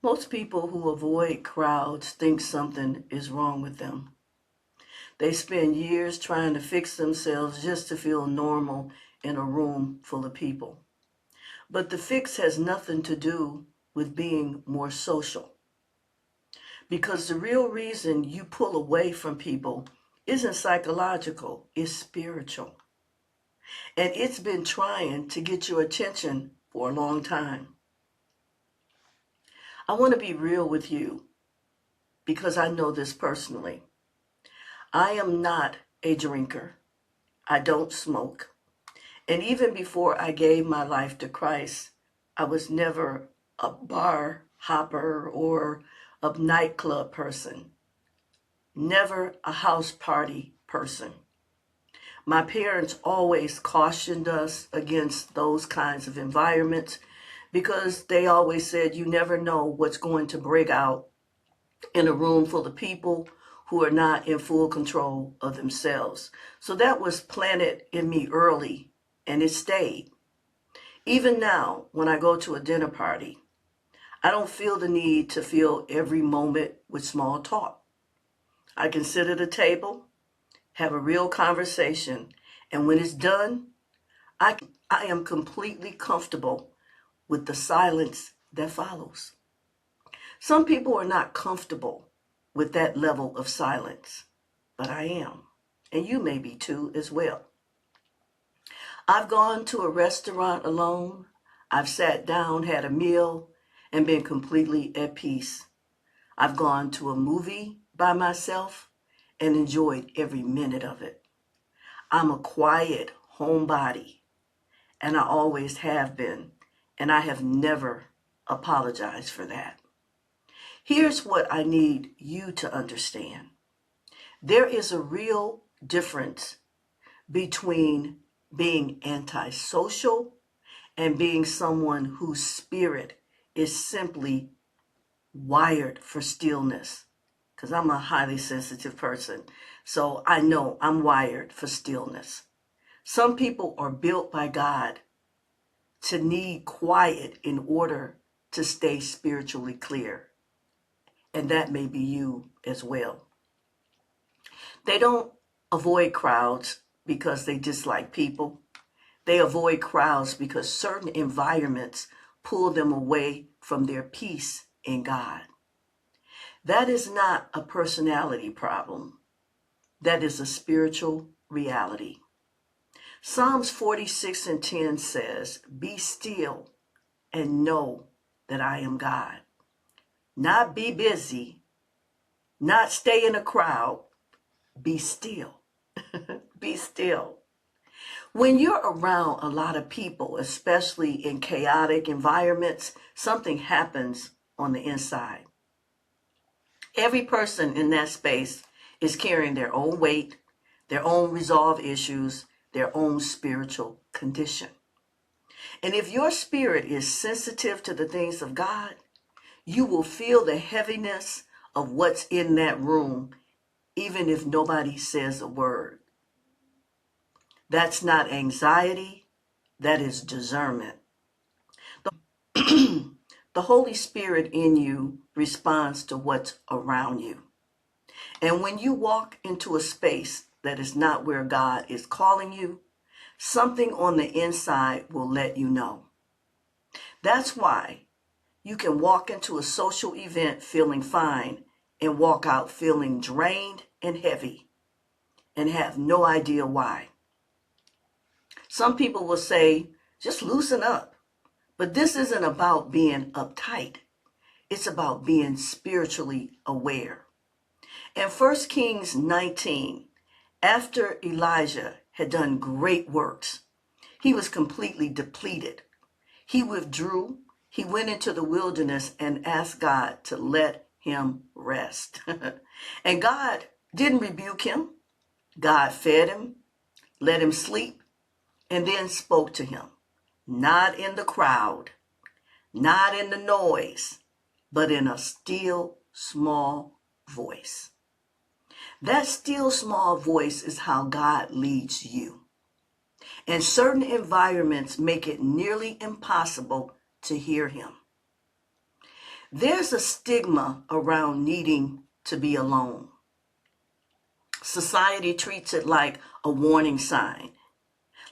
Most people who avoid crowds think something is wrong with them. They spend years trying to fix themselves just to feel normal in a room full of people. But the fix has nothing to do with being more social. Because the real reason you pull away from people isn't psychological, it's spiritual. And it's been trying to get your attention for a long time. I want to be real with you because I know this personally. I am not a drinker. I don't smoke. And even before I gave my life to Christ, I was never a bar hopper or a nightclub person. Never a house party person. My parents always cautioned us against those kinds of environments because they always said you never know what's going to break out in a room full of people who are not in full control of themselves. So that was planted in me early, and it stayed. Even now, when I go to a dinner party, I don't feel the need to fill every moment with small talk. I can sit at a table, have a real conversation, and when it's done, I am completely comfortable with the silence that follows. Some people are not comfortable with that level of silence, but I am, and you may be too as well. I've gone to a restaurant alone. I've sat down, had a meal, and been completely at peace. I've gone to a movie by myself and enjoyed every minute of it. I'm a quiet homebody, and I always have been, and I have never apologized for that. Here's what I need you to understand. There is a real difference between being antisocial and being someone whose spirit is simply wired for stillness. Because I'm a highly sensitive person, so I know I'm wired for stillness. Some people are built by God to need quiet in order to stay spiritually clear. And that may be you as well. They don't avoid crowds because they dislike people. They avoid crowds because certain environments pull them away from their peace in God. That is not a personality problem. That is a spiritual reality. Psalms 46:10 says, "Be still and know that I am God." Not be busy, not stay in a crowd. Be still. Be still. When you're around a lot of people, especially in chaotic environments, something happens on the inside. Every person in that space is carrying their own weight, their own resolved issues, their own spiritual condition. And if your spirit is sensitive to the things of God, you will feel the heaviness of what's in that room, even if nobody says a word. That's not anxiety, that is discernment. The Holy Spirit in you responds to what's around you. And when you walk into a space that is not where God is calling you, something on the inside will let you know. That's why you can walk into a social event feeling fine and walk out feeling drained and heavy and have no idea why. Some people will say, just loosen up. But this isn't about being uptight. It's about being spiritually aware. In 1 Kings 19, after Elijah had done great works, he was completely depleted. He withdrew. He went into the wilderness and asked God to let him rest. And God didn't rebuke him. God fed him, let him sleep, and then spoke to him. Not in the crowd, not in the noise, but in a still, small voice. That still, small voice is how God leads you. And certain environments make it nearly impossible to hear him. There's a stigma around needing to be alone. Society treats it like a warning sign.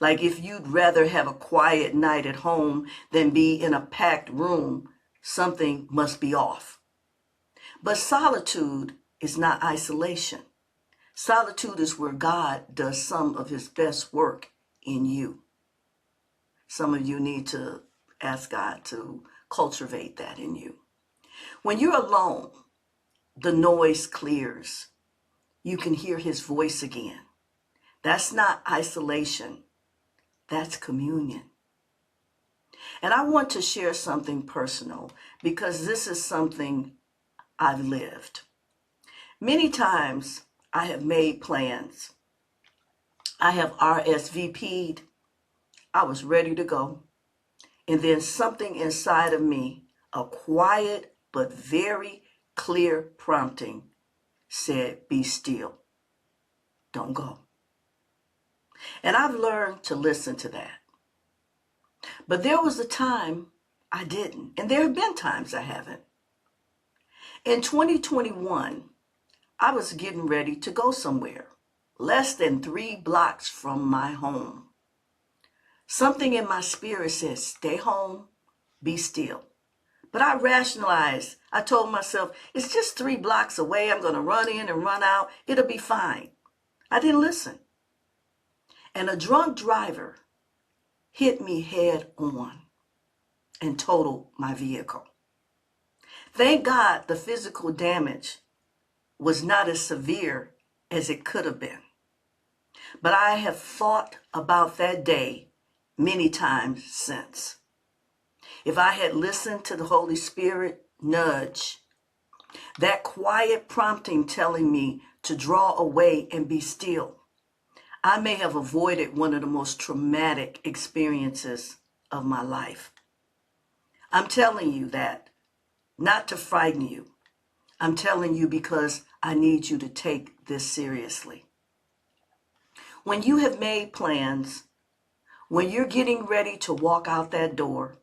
Like if you'd rather have a quiet night at home than be in a packed room, something must be off. But solitude is not isolation. Solitude is where God does some of his best work in you. Some of you need to ask God to cultivate that in you. When you're alone, the noise clears. You can hear his voice again. That's not isolation. That's communion. And I want to share something personal because this is something I've lived. Many times I have made plans. I have RSVP'd. I was ready to go. And then something inside of me, a quiet but very clear prompting, said, be still. Don't go. And I've learned to listen to that. But there was a time I didn't. And there have been times I haven't. In 2021, I was getting ready to go somewhere, less than 3 blocks from my home. Something in my spirit said, stay home, be still. But I rationalized. I told myself, it's just 3 blocks away. I'm going to run in and run out. It'll be fine. I didn't listen. And a drunk driver hit me head on and totaled my vehicle. Thank God the physical damage was not as severe as it could have been. But I have thought about that day many times since. If I had listened to the Holy Spirit nudge, that quiet prompting telling me to draw away and be still, I may have avoided one of the most traumatic experiences of my life. I'm telling you that, not to frighten you. I'm telling you because I need you to take this seriously. When you have made plans, when you're getting ready to walk out that door,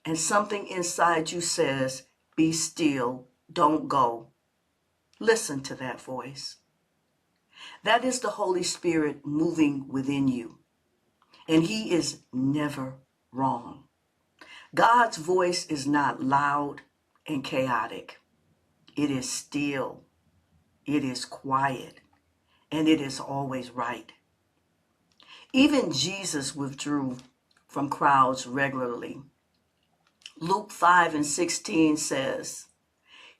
and something inside you says, be still, don't go, listen to that voice. That is the Holy Spirit moving within you. And he is never wrong. God's voice is not loud and chaotic. It is still, it is quiet, and it is always right. Even Jesus withdrew from crowds regularly. Luke 5:16 says,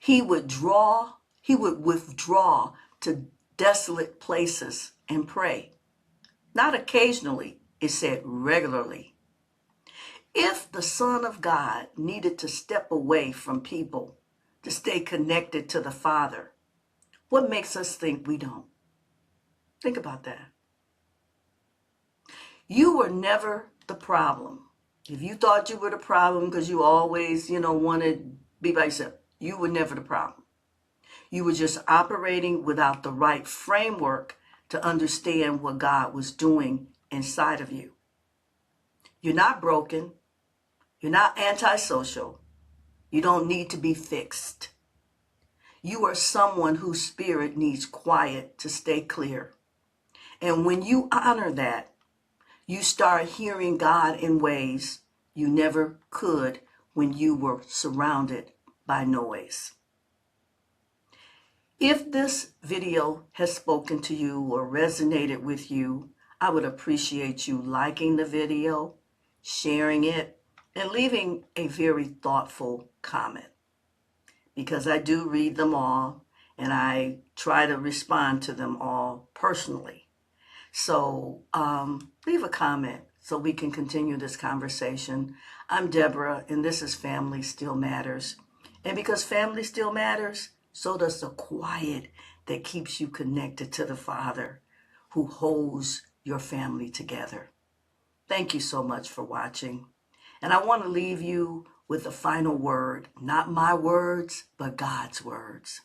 he would withdraw to desolate places and pray. Not occasionally, it said regularly. If the Son of God needed to step away from people to stay connected to the Father, what makes us think we don't? Think about that. You were never the problem. If you thought you were the problem because you always, wanted to be by yourself, you were never the problem. You were just operating without the right framework to understand what God was doing inside of you. You're not broken. You're not antisocial. You don't need to be fixed. You are someone whose spirit needs quiet to stay clear. And when you honor that, you start hearing God in ways you never could when you were surrounded by noise. If this video has spoken to you or resonated with you, I would appreciate you liking the video, sharing it, and leaving a very thoughtful comment. Because I do read them all, and I try to respond to them all personally. So leave a comment so we can continue this conversation. I'm Deborah, and this is Family Still Matters. And because family still matters, so does the quiet that keeps you connected to the Father who holds your family together. Thank you so much for watching. And I want to leave you with the final word, not my words, but God's words.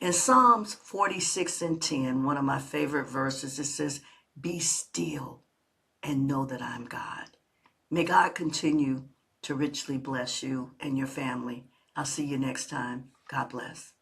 In Psalms 46:10, one of my favorite verses, it says, be still and know that I'm God. May God continue to richly bless you and your family. I'll see you next time. God bless.